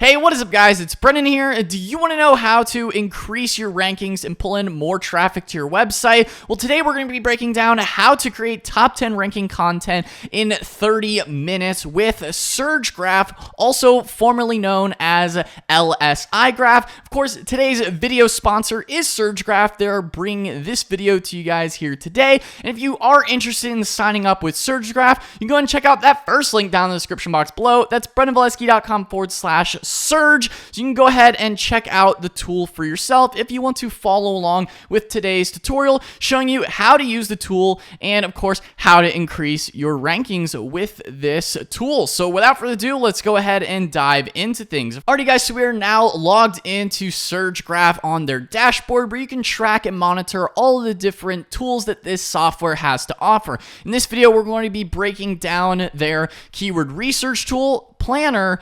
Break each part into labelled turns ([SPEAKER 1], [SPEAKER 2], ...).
[SPEAKER 1] Hey, what is up, guys? It's Brendan here. Do you want to know how to increase your rankings and pull in more traffic to your website? Well, today we're going to be breaking down how to create top 10 ranking content in 30 minutes with SurgeGraph, also formerly known as LSIGraph. Of course, today's video sponsor is SurgeGraph. They're bringing this video to you guys here today. And if you are interested in signing up with SurgeGraph, you can go ahead and check out that first link down in the description box below. That's brendanvalesky.com/surge. So you can go ahead and check out the tool for yourself if you want to follow along with today's tutorial showing you how to use the tool and, of course, how to increase your rankings with this tool. So without further ado, let's go ahead and dive into things. Alrighty, guys, so we are now logged into SurgeGraph on their dashboard where you can track and monitor all of the different tools that this software has to offer. In this video, we're going to be breaking down their keyword research tool, planner,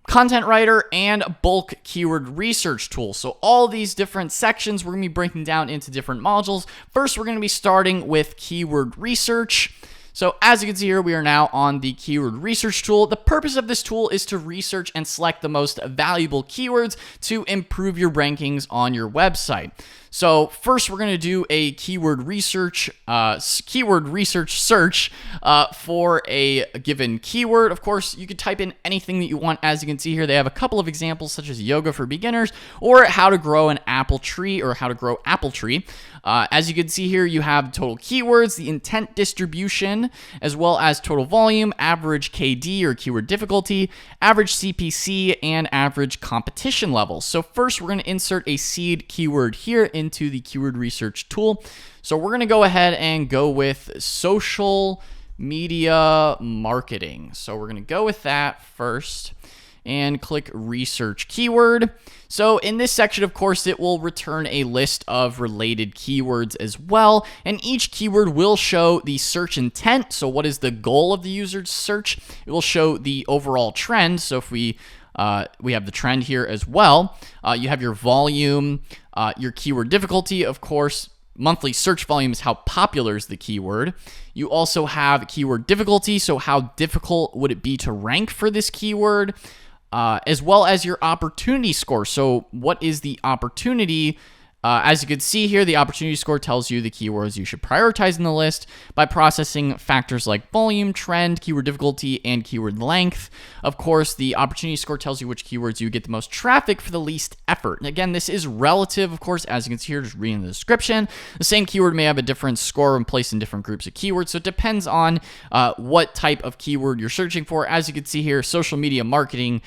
[SPEAKER 1] content writer, and bulk keyword research tool. So all these different sections we're going to be breaking down into different modules. First, we're going to be starting with keyword research. So as you can see here, we are now on the keyword research tool. The purpose of this tool is to research and select the most valuable keywords to improve your rankings on your website. So first, we're going to do a keyword research search for a given keyword. Of course, you could type in anything that you want. As you can see here, they have a couple of examples such as yoga for beginners or how to grow an apple tree or how to grow apple tree. As you can see here, you have total keywords, the intent distribution, as well as total volume, average KD or keyword difficulty, average CPC, and average competition levels. So first, we're going to insert a seed keyword here into the keyword research tool. So we're going to go ahead and go with social media marketing. So we're going to go with that first and click research keyword. So in this section, of course, it will return a list of related keywords as well, and each keyword will show the search intent. So what is the goal of the user's search? It will show the overall trend. So if we have the trend here as well. You have your volume, your keyword difficulty, of course. Monthly search volume is how popular is the keyword. You also have keyword difficulty, so how difficult would it be to rank for this keyword, as well as your opportunity score. So what is the opportunity? As you can see here, the opportunity score tells you the keywords you should prioritize in the list by processing factors like volume, trend, keyword difficulty, and keyword length. Of course, the opportunity score tells you which keywords you get the most traffic for the least effort. And again, this is relative, of course, as you can see here, just reading the description. The same keyword may have a different score when placed in different groups of keywords, so it depends on what type of keyword you're searching for. As you can see here, social media marketing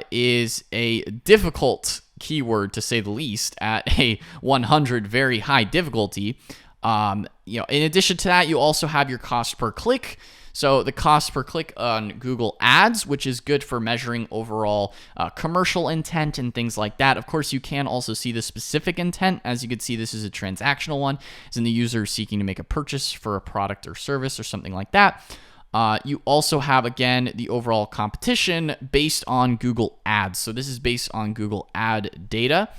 [SPEAKER 1] is a difficult keyword to say the least at a 100, very high difficulty. In addition to that, you also have your cost per click. So the cost per click on Google Ads, which is good for measuring overall commercial intent and things like that. Of course, you can also see the specific intent. As you can see, this is a transactional one, as in the user seeking to make a purchase for a product or service or something like that. You also have, again, the overall competition based on Google Ads. So this is based on Google Ad data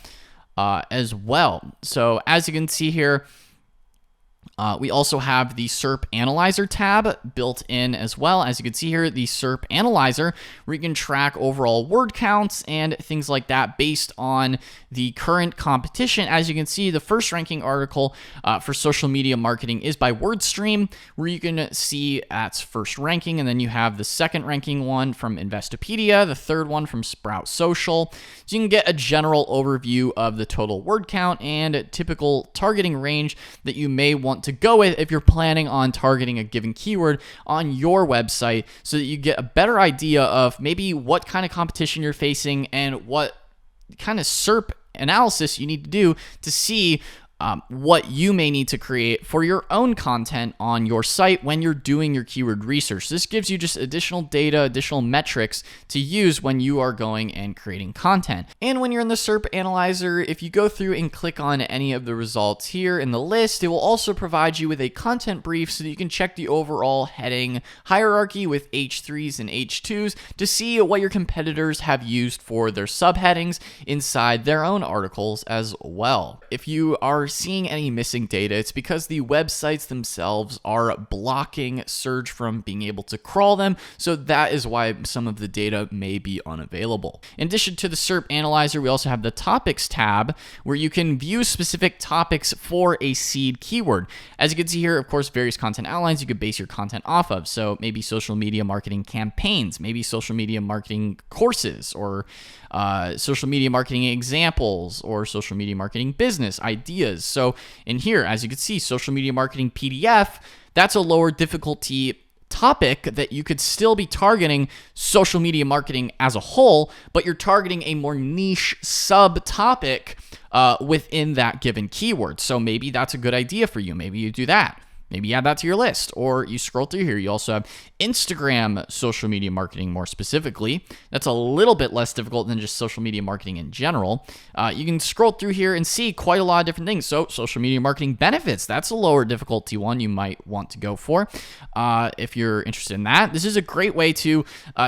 [SPEAKER 1] as well. So as you can see here, we also have the SERP Analyzer tab built in as well. As you can see here, the SERP Analyzer, where you can track overall word counts and things like that based on the current competition. As you can see, the first ranking article for social media marketing is by WordStream, where you can see that's first ranking, and then you have the second ranking one from Investopedia, the third one from Sprout Social. So you can get a general overview of the total word count and typical targeting range that you may want to go with if you're planning on targeting a given keyword on your website, so that you get a better idea of maybe what kind of competition you're facing and what kind of SERP analysis you need to do to see what you may need to create for your own content on your site when you're doing your keyword research. This gives you just additional data, additional metrics to use when you are going and creating content. And when you're in the SERP Analyzer, if you go through and click on any of the results here in the list, it will also provide you with a content brief so that you can check the overall heading hierarchy with H3s and H2s to see what your competitors have used for their subheadings inside their own articles as well. If you are are seeing any missing data, it's because the websites themselves are blocking Surge from being able to crawl them, so that is why some of the data may be unavailable. In addition to the SERP Analyzer, we also have the Topics tab, where you can view specific topics for a seed keyword. As you can see here, of course, various content outlines you could base your content off of, so maybe social media marketing campaigns, maybe social media marketing courses, or social media marketing examples, or social media marketing business ideas. So in here, as you can see, social media marketing PDF, that's a lower difficulty topic that you could still be targeting social media marketing as a whole, but you're targeting a more niche subtopic within that given keyword. So maybe that's a good idea for you. Maybe you do that. Maybe add that to your list, or you scroll through here. You also have Instagram social media marketing more specifically. That's a little bit less difficult than just social media marketing in general. You can scroll through here and see quite a lot of different things. So social media marketing benefits, that's a lower difficulty one you might want to go for if you're interested in that. This is a great way to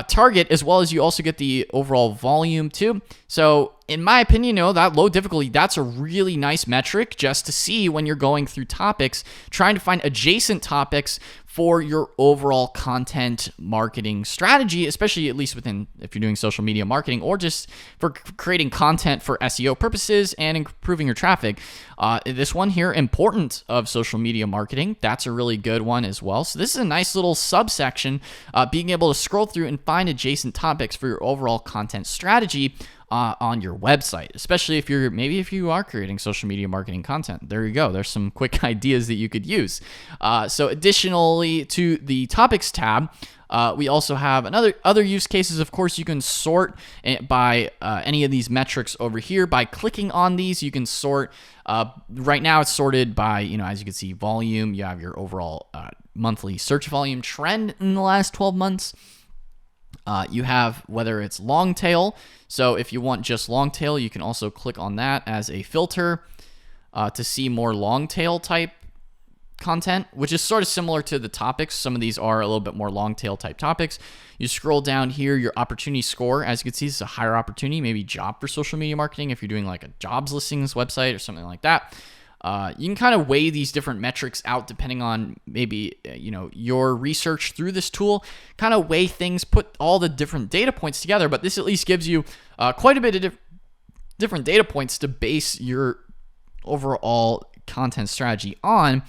[SPEAKER 1] target, as well as you also get the overall volume too. So in my opinion, that low difficulty, that's a really nice metric just to see when you're going through topics, trying to find adjacent topics for your overall content marketing strategy, especially at least within, if you're doing social media marketing, or just for creating content for SEO purposes and improving your traffic. This one here, important of social media marketing, that's a really good one as well. So this is a nice little subsection, being able to scroll through and find adjacent topics for your overall content strategy on your website, especially if you are creating social media marketing content. There you go. There's some quick ideas that you could use. So additionally to the topics tab, we also have other use cases. Of course, you can sort by any of these metrics over here. By clicking on these, you can sort. Right now, it's sorted by, as you can see, volume. You have your overall monthly search volume trend in the last 12 months. You have whether it's long tail. So if you want just long tail, you can also click on that as a filter to see more long tail type content, which is sort of similar to the topics. Some of these are a little bit more long tail type topics. You scroll down here, your opportunity score, as you can see, it's a higher opportunity, maybe job for social media marketing if you're doing like a jobs listings website or something like that. You can kind of weigh these different metrics out depending on maybe your research through this tool, kind of weigh things, put all the different data points together, but this at least gives you quite a bit of different data points to base your overall content strategy on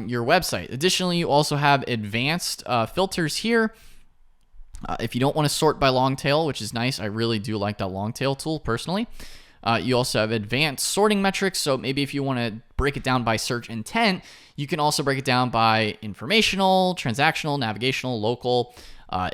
[SPEAKER 1] your website. Additionally, you also have advanced filters here. If you don't want to sort by long tail, which is nice, I really do like that long tail tool personally. You also have advanced sorting metrics. So maybe if you want to break it down by search intent, you can also break it down by informational, transactional, navigational, local.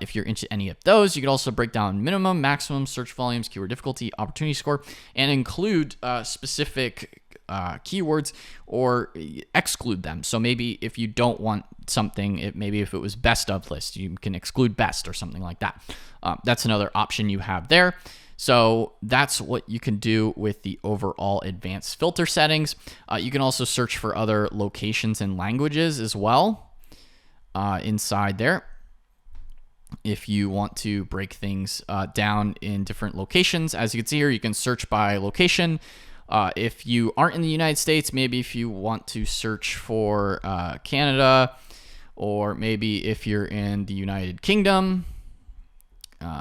[SPEAKER 1] If you're into any of those, you could also break down minimum, maximum search volumes, keyword difficulty, opportunity score, and include specific keywords or exclude them. So maybe if you don't want something, maybe if it was best of list, you can exclude best or something like that. That's another option you have there. So that's what you can do with the overall advanced filter settings. You can also search for other locations and languages as well inside there. If you want to break things down in different locations, as you can see here, you can search by location. If you aren't in the United States, maybe if you want to search for Canada, or maybe if you're in the United Kingdom,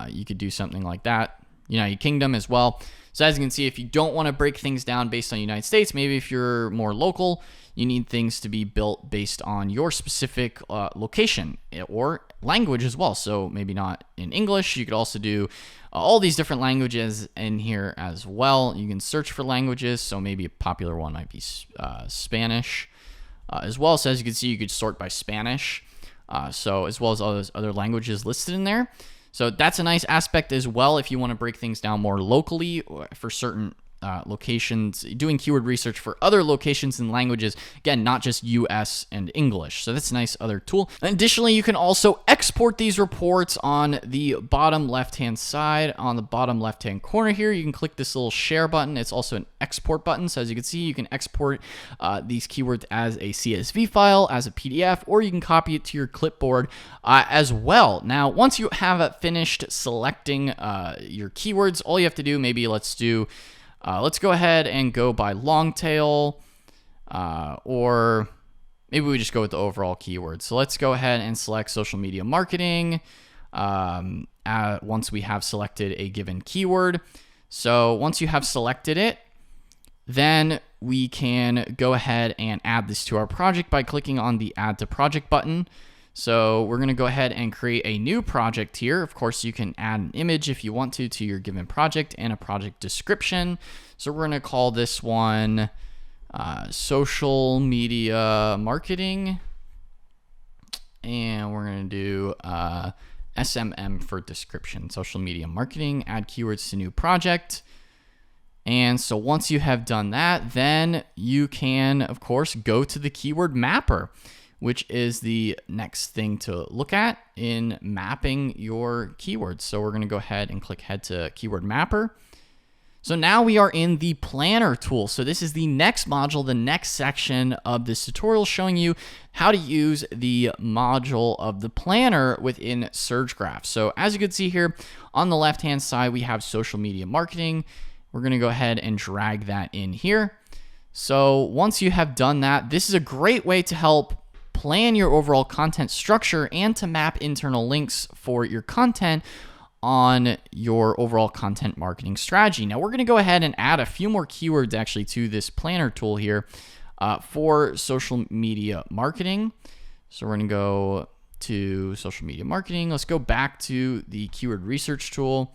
[SPEAKER 1] you could do something like that. United Kingdom as well. So as you can see, if you don't want to break things down based on the United States, maybe if you're more local, you need things to be built based on your specific location or language as well. So maybe not in English. You could also do all these different languages in here as well. You can search for languages. So maybe a popular one might be Spanish as well. So as you can see, you could sort by Spanish. So as well as all those other languages listed in there. So that's a nice aspect as well if you want to break things down more locally for certain locations, doing keyword research for other locations and languages, again, not just US and English. So that's a nice other tool. Additionally, you can also export these reports on the bottom left-hand side. On the bottom left-hand corner here, you can click this little share button. It's also an export button. So as you can see, you can export these keywords as a CSV file, as a PDF, or you can copy it to your clipboard as well. Now, once you have finished selecting your keywords, all you have to do, maybe let's go ahead and go by long tail. or maybe we just go with the overall keyword. So let's go ahead and select social media marketing once we have selected a given keyword. So once you have selected it, then we can go ahead and add this to our project by clicking on the Add to Project button. So we're going to go ahead and create a new project here. Of course, you can add an image if you want to your given project and a project description. So we're going to call this one social media marketing. And we're going to do SMM for description, social media marketing, add keywords to new project. And so once you have done that, then you can, of course, go to the keyword mapper, which is the next thing to look at in mapping your keywords. So we're going to go ahead and click head to keyword mapper. So now we are in the planner tool. So this is the next module, the next section of this tutorial, showing you how to use the module of the planner within SurgeGraph. So as you can see here on the left-hand side, we have social media marketing. We're going to go ahead and drag that in here. So once you have done that, this is a great way to help plan your overall content structure and to map internal links for your content on your overall content marketing strategy. Now we're going to go ahead and add a few more keywords actually to this planner tool here for social media marketing. So we're going to go to social media marketing. Let's go back to the keyword research tool.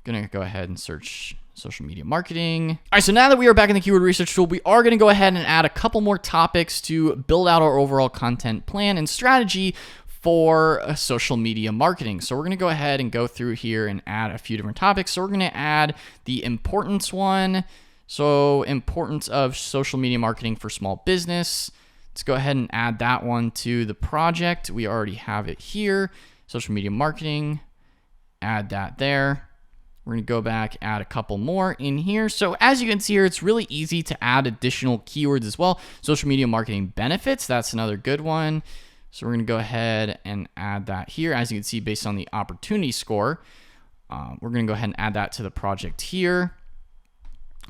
[SPEAKER 1] Going to go ahead and search social media marketing. All right, so now that we are back in the keyword research tool, we are going to go ahead and add a couple more topics to build out our overall content plan and strategy for social media marketing. So we're going to go ahead and go through here and add a few different topics. So we're going to add the importance one. So importance of social media marketing for small business. Let's go ahead and add that one to the project. We already have it here. Social media marketing, add that there. We're going to go back, add a couple more in here. So as you can see here, it's really easy to add additional keywords as well. Social media marketing benefits, that's another good one. So we're going to go ahead and add that here. As you can see, based on the opportunity score, we're going to go ahead and add that to the project here.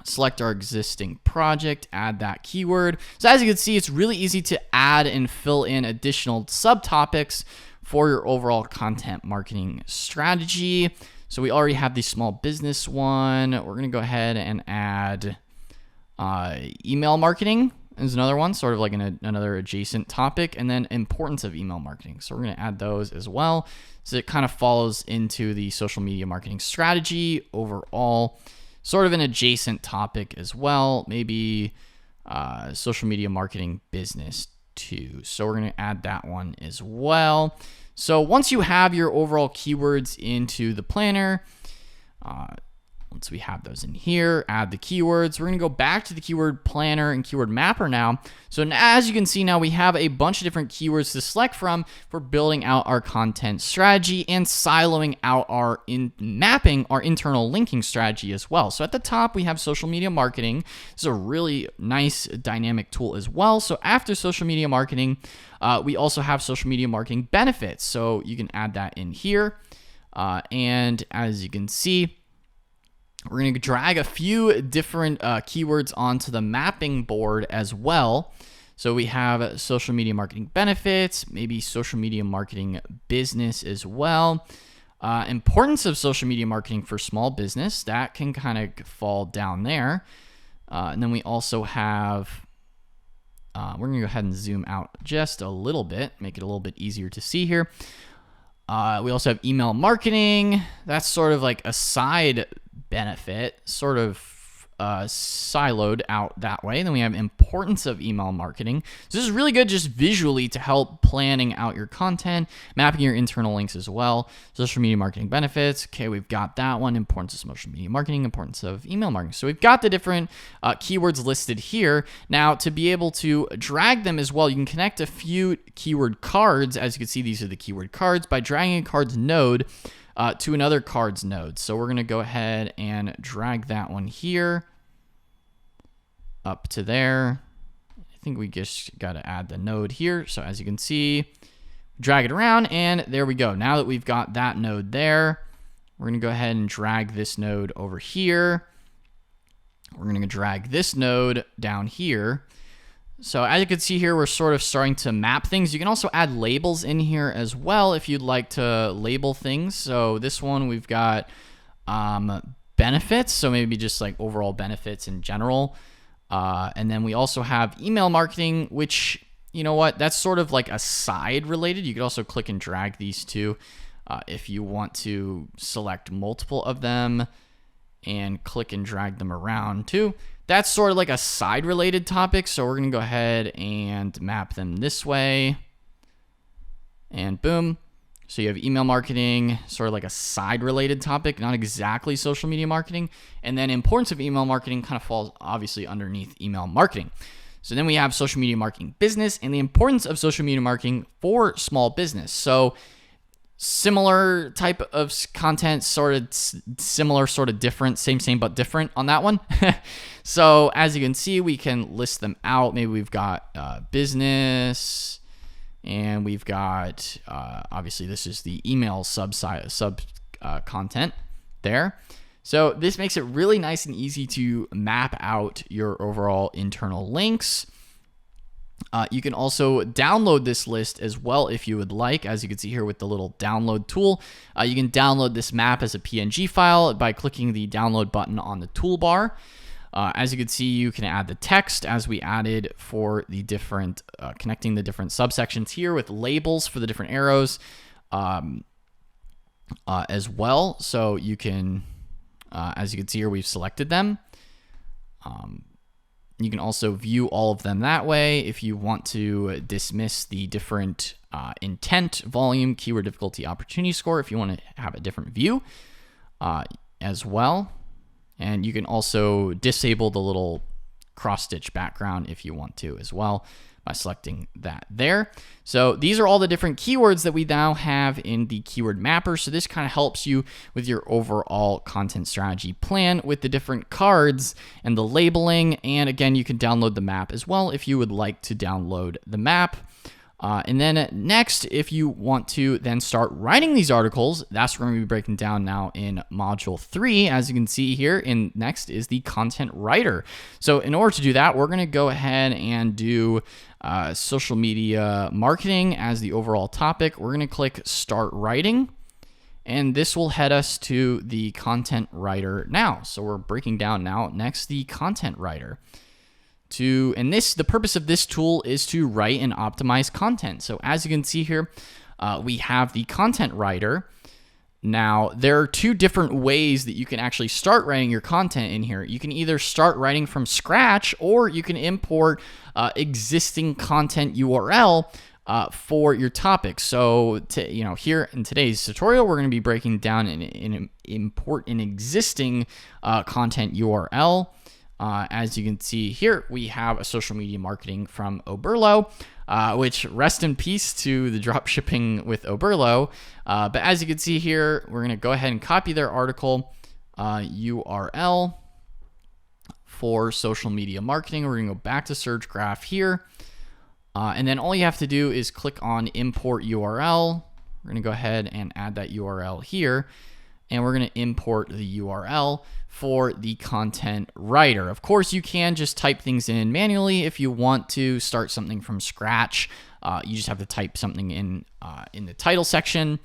[SPEAKER 1] Select our existing project, add that keyword. So as you can see, it's really easy to add and fill in additional subtopics for your overall content marketing strategy. So we already have the small business one. We're going to go ahead and add email marketing is another one, sort of like another adjacent topic, and then importance of email marketing. So we're going to add those as well. So it kind of follows into the social media marketing strategy overall, sort of an adjacent topic as well, maybe social media marketing business too. So we're going to add that one as well. So once you have your overall keywords into the planner, once we have those in here, add the keywords. We're going to go back to the keyword planner and keyword mapper now. So as you can see now, we have a bunch of different keywords to select from for building out our content strategy and siloing out mapping our internal linking strategy as well. So at the top, we have social media marketing. This is a really nice dynamic tool as well. So after social media marketing, we also have social media marketing benefits. So you can add that in here. And as you can see, we're going to drag a few different keywords onto the mapping board as well. So we have social media marketing benefits, maybe social media marketing business as well. Importance of social media marketing for small business, that can kind of fall down there. And then we also have, we're going to go ahead and zoom out just a little bit, make it a little bit easier to see here. We also have email marketing. That's sort of like a side benefit, sort of siloed out that way. And then we have importance of email marketing. So this is really good just visually to help planning out your content, mapping your internal links as well. Social media marketing benefits. Okay, we've got that one. Importance of social media marketing, importance of email marketing. So we've got the different keywords listed here. Now to be able to drag them as well, you can connect a few keyword cards. As you can see, these are the keyword cards by dragging a card's node to another card's node. So we're going to go ahead and drag that one here up to there. I think we just got to add the node here. So as you can see, drag it around and there we go. Now that we've got that node there, we're going to go ahead and drag this node over here. We're going to drag this node down here. So as you can see here, we're sort of starting to map things. You can also add labels in here as well if you'd like to label things. So this one, we've got benefits. So maybe just like overall benefits in general. And then we also have email marketing, which, you know what, that's sort of like a side related. You could also click and drag these two if you want to select multiple of them and click and drag them around too. That's sort of like a side related topic. So we're going to go ahead and map them this way. And boom. So you have email marketing, sort of like a side related topic, not exactly social media marketing. And then importance of email marketing kind of falls obviously underneath email marketing. So then we have social media marketing business and the importance of social media marketing for small business. So similar type of content, sort of similar, sort of different, same, but different on that one. So as you can see, we can list them out. Maybe we've got business, and we've got, obviously this is the email sub content there. So this makes it really nice and easy to map out your overall internal links. You can also download this list as well if you would like. As you can see here with the little download tool, you can download this map as a PNG file by clicking the download button on the toolbar. As you can see, you can add the text as we added for the different, connecting the different subsections here with labels for the different arrows as well. So you can, as you can see here, we've selected them. You can also view all of them that way if you want to dismiss the different intent, volume, keyword difficulty, opportunity score, if you want to have a different view as well. And you can also disable the little cross-stitch background if you want to as well by selecting that there. So these are all the different keywords that we now have in the keyword mapper. So this kind of helps you with your overall content strategy plan with the different cards and the labeling. And again, you can download the map as well if you would like to download the map. And then next, if you want to then start writing these articles, that's what we're going to be breaking down now in module 3. As you can see here, in next is the content writer. So in order to do that, we're going to go ahead and do social media marketing as the overall topic. We're going to click start writing, and this will head us to the content writer now. So we're breaking down now next the content writer. The purpose of this tool is to write and optimize content. So as you can see here, we have the content writer. Now, there are two different ways that you can actually start writing your content in here. You can either start writing from scratch, or you can import existing content URL for your topic. So here in today's tutorial, we're going to be breaking down and import an existing content URL. As you can see here, we have a social media marketing from Oberlo, which rest in peace to the dropshipping with Oberlo. But as you can see here, we're going to go ahead and copy their article URL for social media marketing. We're going to go back to SurgeGraph here. And then all you have to do is click on import URL. We're going to go ahead and add that URL here. And we're going to import the URL for the content writer. Of course, you can just type things in manually if you want to start something from scratch. You just have to type something in the title section,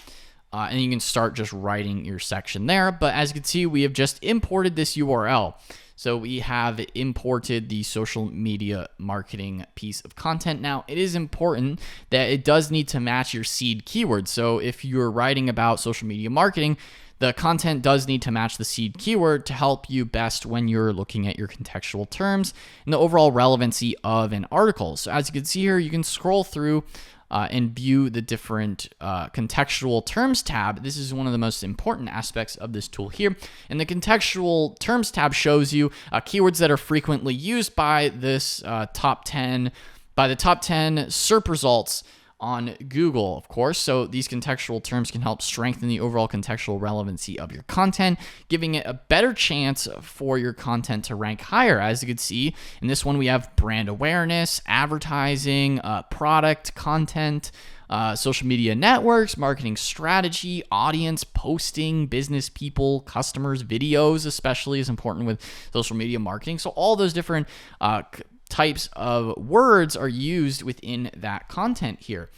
[SPEAKER 1] and you can start just writing your section there. But as you can see, we have just imported this URL. So we have imported the social media marketing piece of content. Now, it is important that it does need to match your seed keyword. So if you're writing about social media marketing, the content does need to match the seed keyword to help you best when you're looking at your contextual terms and the overall relevancy of an article. So as you can see here, you can scroll through and view the different contextual terms tab. This is one of the most important aspects of this tool here. And the contextual terms tab shows you keywords that are frequently used by this top 10 SERP results on Google, of course. So these contextual terms can help strengthen the overall contextual relevancy of your content, giving it a better chance for your content to rank higher. As you can see, in this one, we have brand awareness, advertising, product content, social media networks, marketing strategy, audience, posting, business people, customers, videos especially is important with social media marketing. So all those different types of words are used within that content here.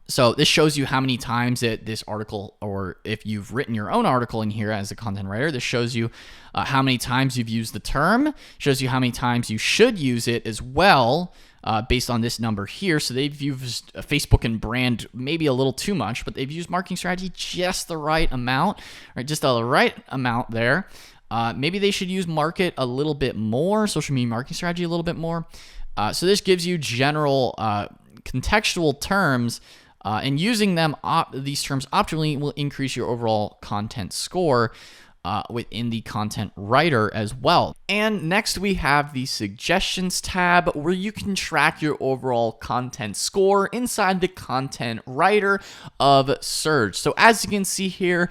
[SPEAKER 1] So this shows you how many times this article, or if you've written your own article in here as a content writer, this shows you how many times you've used the term, shows you how many times you should use it as well, based on this number here. So they've used Facebook and brand maybe a little too much, but they've used marketing strategy just the right amount, right? Just the right amount there. Maybe they should use market a little bit more, social media marketing strategy a little bit more. So this gives you general contextual terms, and using them these terms optimally will increase your overall content score within the content writer as well. And next we have the suggestions tab, where you can track your overall content score inside the content writer of Surge. So as you can see here,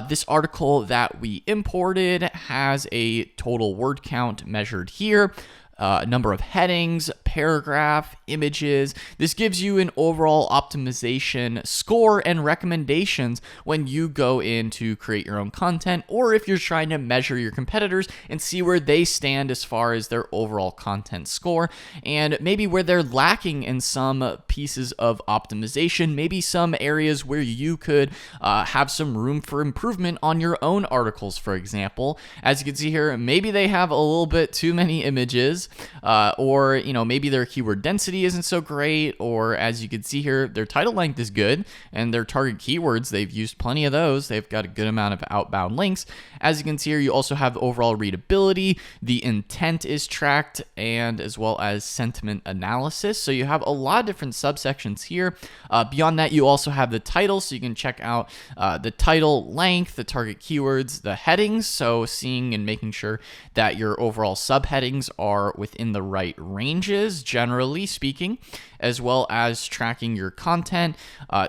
[SPEAKER 1] this article that we imported has a total word count measured here, number of headings, paragraph, images. This gives you an overall optimization score and recommendations when you go in to create your own content, or if you're trying to measure your competitors and see where they stand as far as their overall content score, and maybe where they're lacking in some pieces of optimization, maybe some areas where you could have some room for improvement on your own articles, for example. As you can see here, maybe they have a little bit too many images, or maybe their keyword density isn't so great, or as you can see here, their title length is good, and their target keywords, they've used plenty of those. They've got a good amount of outbound links. As you can see here, you also have overall readability, the intent is tracked, and as well as sentiment analysis. So you have a lot of different subsections here. Beyond that, you also have the title, so you can check out the title length, the target keywords, the headings, so seeing and making sure that your overall subheadings are within the right ranges, generally speaking, as well as tracking your content,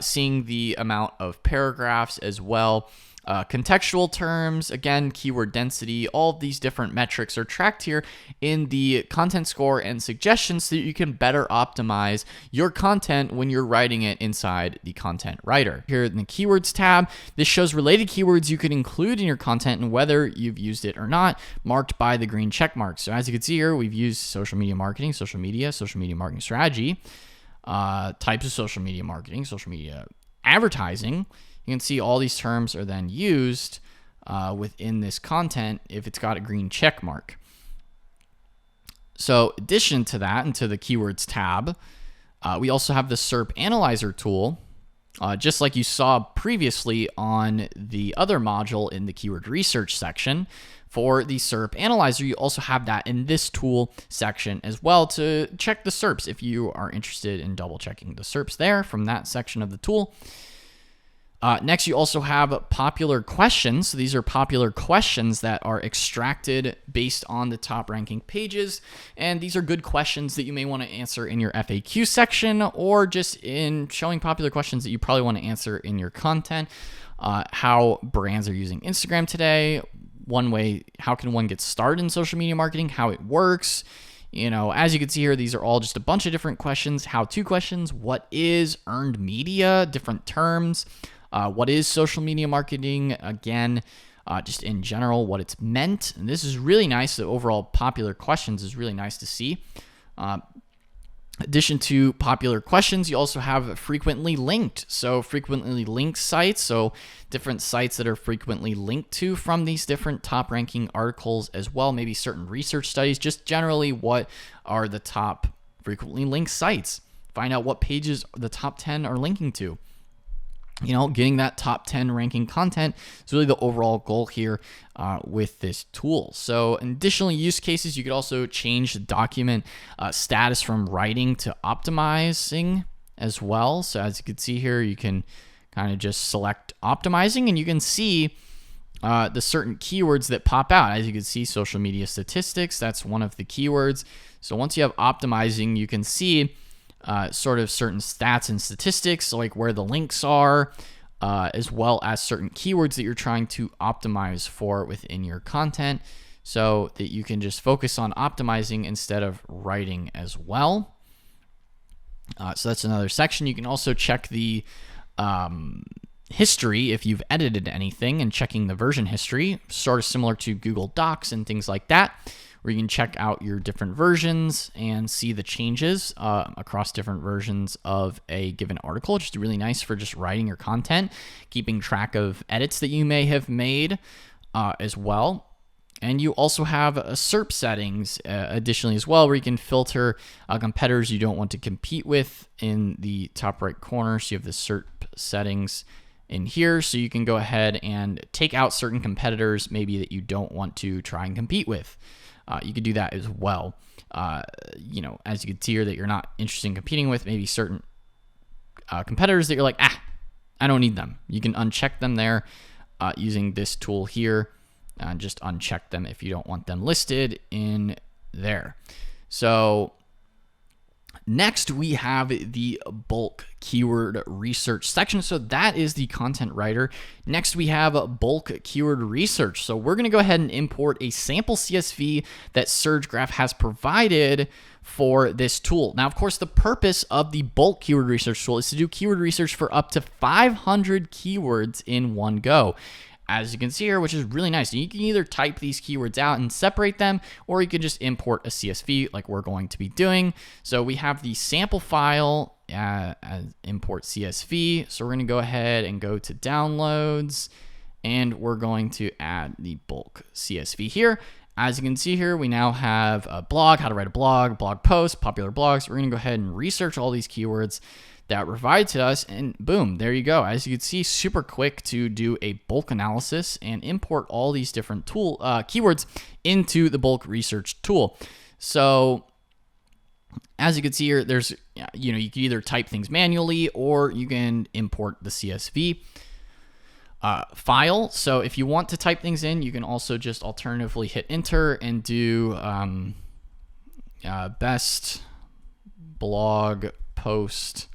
[SPEAKER 1] seeing the amount of paragraphs as well. Contextual terms, again, keyword density, all of these different metrics are tracked here in the content score and suggestions so that you can better optimize your content when you're writing it inside the content writer. Here in the keywords tab, this shows related keywords you could include in your content and whether you've used it or not, marked by the green check mark. So as you can see here, we've used social media marketing, social media marketing strategy, types of social media marketing, social media advertising. You can see all these terms are then used within this content if it's got a green check mark. So in addition to that, into the keywords tab, we also have the SERP Analyzer tool, just like you saw previously on the other module in the keyword research section. For the SERP Analyzer, you also have that in this tool section as well to check the SERPs if you are interested in double checking the SERPs there from that section of the tool. Next, you also have popular questions. So these are popular questions that are extracted based on the top ranking pages. And these are good questions that you may want to answer in your FAQ section, or just in showing popular questions that you probably want to answer in your content. How brands are using Instagram today. One way, how can one get started in social media marketing, how it works. As you can see here, these are all just a bunch of different questions, how-to questions. What is earned media? Different terms. What is social media marketing? Again, just in general, what it's meant. And this is really nice. The overall popular questions is really nice to see. Addition to popular questions, you also have frequently linked. So frequently linked sites. So different sites that are frequently linked to from these different top ranking articles as well. Maybe certain research studies. Just generally, what are the top frequently linked sites? Find out what pages the top 10 are linking to. Getting that top 10 ranking content is really the overall goal here with this tool. So in additional use cases, you could also change the document status from writing to optimizing as well. So as you can see here, you can kind of just select optimizing, and you can see the certain keywords that pop out. As you can see, social media statistics, that's one of the keywords. So once you have optimizing, you can see sort of certain stats and statistics, like where the links are, as well as certain keywords that you're trying to optimize for within your content, so that you can just focus on optimizing instead of writing as well. So that's another section. You can also check the history if you've edited anything, and checking the version history, sort of similar to Google Docs and things like that, where you can check out your different versions and see the changes across different versions of a given article. Just really nice for just writing your content, keeping track of edits that you may have made as well. And you also have SERP settings additionally as well, where you can filter competitors you don't want to compete with in the top right corner. So you have the SERP settings in here, so you can go ahead and take out certain competitors maybe that you don't want to try and compete with. You could do that as well. You know, as you can see here, that you're not interested in competing with, maybe certain competitors that you're like, I don't need them. You can uncheck them there using this tool here. Just uncheck them if you don't want them listed in there. So next, we have the bulk keyword research section. So that is the content writer. Next, we have bulk keyword research. So we're going to go ahead and import a sample CSV that SurgeGraph has provided for this tool. Now, of course, the purpose of the bulk keyword research tool is to do keyword research for up to 500 keywords in one go, as you can see here, which is really nice. You can either type these keywords out and separate them, or you can just import a CSV like we're going to be doing. So we have the sample file as import CSV. So we're going to go ahead and go to downloads, and we're going to add the bulk CSV here. As you can see here, we now have a blog, how to write a blog, blog post, popular blogs. We're going to go ahead and research all these keywords that provide to us, and boom, there you go. As you can see, super quick to do a bulk analysis and import all these different keywords into the bulk research tool. So as you can see here, there's, you can either type things manually, or you can import the CSV file. So if you want to type things in, you can also just alternatively hit enter and do best blog post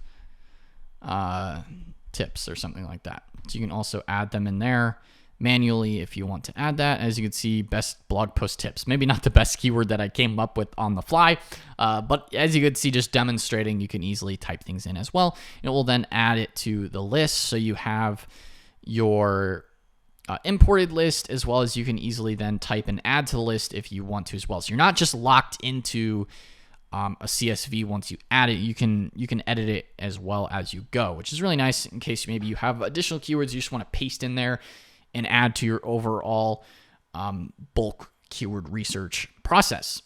[SPEAKER 1] tips or something like that. So you can also add them in there manually if you want to add that. As you can see, best blog post tips, maybe not the best keyword that I came up with on the fly, but as you can see, just demonstrating, you can easily type things in as well. It will then add it to the list, so you have your imported list, as well as you can easily then type and add to the list if you want to as well. So you're not just locked into a CSV. Once you add it, you can edit it as well as you go, which is really nice in case maybe you have additional keywords you just want to paste in there and add to your overall bulk keyword research process.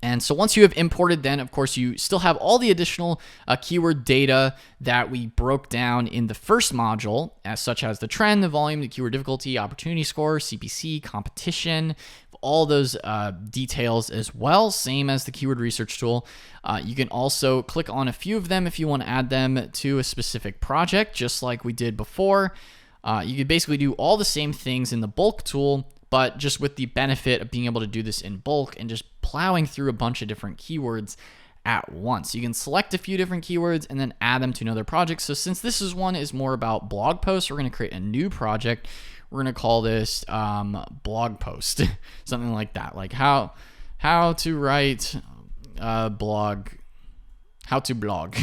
[SPEAKER 1] And so once you have imported, then of course you still have all the additional keyword data that we broke down in the first module, such as the trend, the volume, the keyword difficulty, opportunity score, CPC, competition, all those details as well, same as the keyword research tool. You can also click on a few of them if you want to add them to a specific project, just like we did before. You can basically do all the same things in the bulk tool, but just with the benefit of being able to do this in bulk and just plowing through a bunch of different keywords at once. You can select a few different keywords and then add them to another project. So since this one is more about blog posts, we're going to create a new project. We're going to call this blog post, something like that, like how to write a blog, how to blog,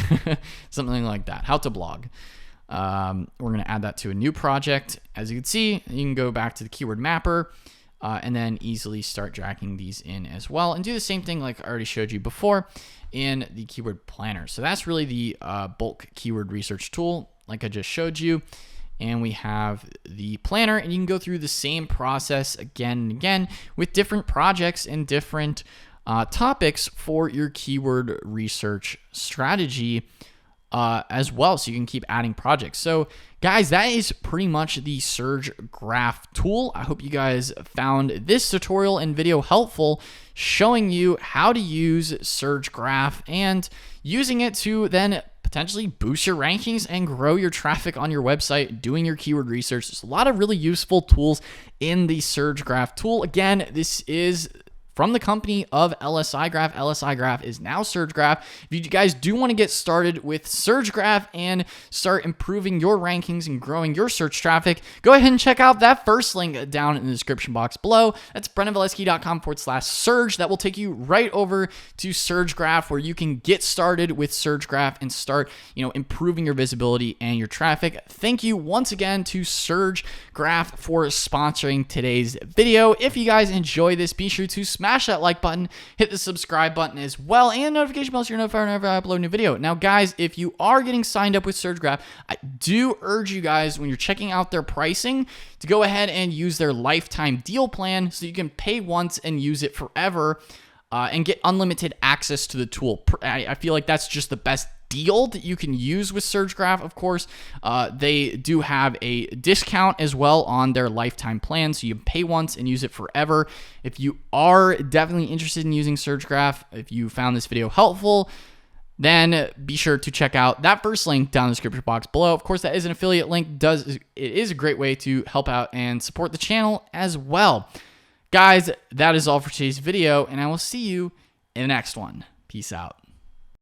[SPEAKER 1] something like that, how to blog. We're going to add that to a new project. As you can see, you can go back to the keyword mapper and then easily start dragging these in as well, and do the same thing like I already showed you before in the keyword planner. So that's really the bulk keyword research tool, like I just showed you. And we have the planner, and you can go through the same process again and again with different projects and different topics for your keyword research strategy as well, so you can keep adding projects. So guys, that is pretty much the SurgeGraph tool. I hope you guys found this tutorial and video helpful, showing you how to use SurgeGraph and using it to then potentially boost your rankings and grow your traffic on your website, doing your keyword research. There's a lot of really useful tools in the SurgeGraph tool. Again, this is from the company of LSIGraph. LSIGraph is now SurgeGraph. If you guys do want to get started with SurgeGraph and start improving your rankings and growing your search traffic, go ahead and check out that first link down in the description box below. That's BrennanVelesky.com/Surge. That will take you right over to SurgeGraph, where you can get started with SurgeGraph and start, improving your visibility and your traffic. Thank you once again to SurgeGraph for sponsoring today's video. If you guys enjoy this, be sure to smash that like button, hit the subscribe button as well, and notification bell so you're notified whenever I upload a new video. Now, guys, if you are getting signed up with SurgeGraph, I do urge you guys, when you're checking out their pricing, to go ahead and use their lifetime deal plan so you can pay once and use it forever and get unlimited access to the tool. I feel like that's just the best deal that you can use with SurgeGraph. Of course, they do have a discount as well on their lifetime plan, so you pay once and use it forever. If you are definitely interested in using SurgeGraph, if you found this video helpful, then be sure to check out that first link down in the description box below. Of course, that is an affiliate link. It is a great way to help out and support the channel as well. Guys, that is all for today's video, and I will see you in the next one. Peace out.